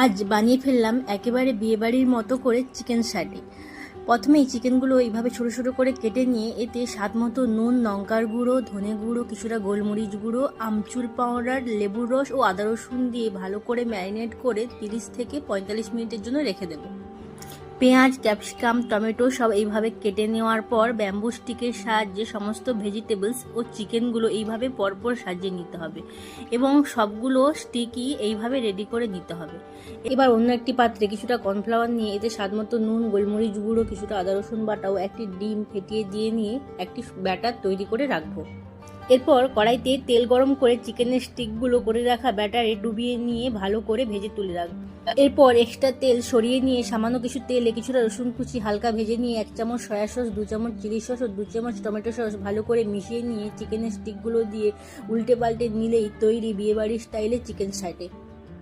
আজ বানিয়ে ফেললাম একেবারে বিয়েবাড়ির মতো করে চিকেন স্যাটে। প্রথমেই চিকেনগুলো এইভাবে ছোটো ছোটো করে কেটে নিয়ে এতে স্বাদ মতো নুন, লঙ্কার গুঁড়ো, ধনে গুঁড়ো, কিছুটা গোলমরিচ গুঁড়ো, আমচুর পাউডার, লেবুর রস ও আদা রসুন দিয়ে ভালো করে ম্যারিনেট করে 30 থেকে 45 মিনিটের জন্য রেখে দেবো। পেঁয়াজ, ক্যাপসিকাম, টমেটো সব এইভাবে কেটে নেওয়ার পর ব্যাম্বু স্টিকের সাহায্যে সমস্ত ভেজিটেবলস ও চিকেনগুলো এইভাবে পরপর সাজিয়ে নিতে হবে এবং সবগুলো স্টিকই এইভাবে রেডি করে নিতে হবে। এবার অন্য একটি পাত্রে কিছুটা কর্নফ্লাওয়ার নিয়ে এতে স্বাদমতো নুন, গোলমরিচ গুঁড়ো, কিছুটা আদা রসুন বাটা ও একটি ডিম ফেটিয়ে দিয়ে নিয়ে একটি ব্যাটার তৈরি করে রাখবো। এরপর কড়াইতে তেল গরম করে চিকেনের স্টিকগুলো করে রাখা ব্যাটারে ডুবিয়ে নিয়ে ভালো করে ভেজে তুলে রাখবো। এরপর এক্সট্রা তেল সরিয়ে নিয়ে সামান্য কিছু তেলে কিছুটা রসুন কুচি হালকা ভেজে নিয়ে 1 চামচ সয়া সস, 2 চামচ চিলি সস ও 2 চামচ টমেটো সস ভালো করে মিশিয়ে নিয়ে চিকেনের স্টিকগুলো দিয়ে উল্টে পাল্টে নিলেই তৈরি বিয়েবাড়ির স্টাইলে চিকেন স্যাটে।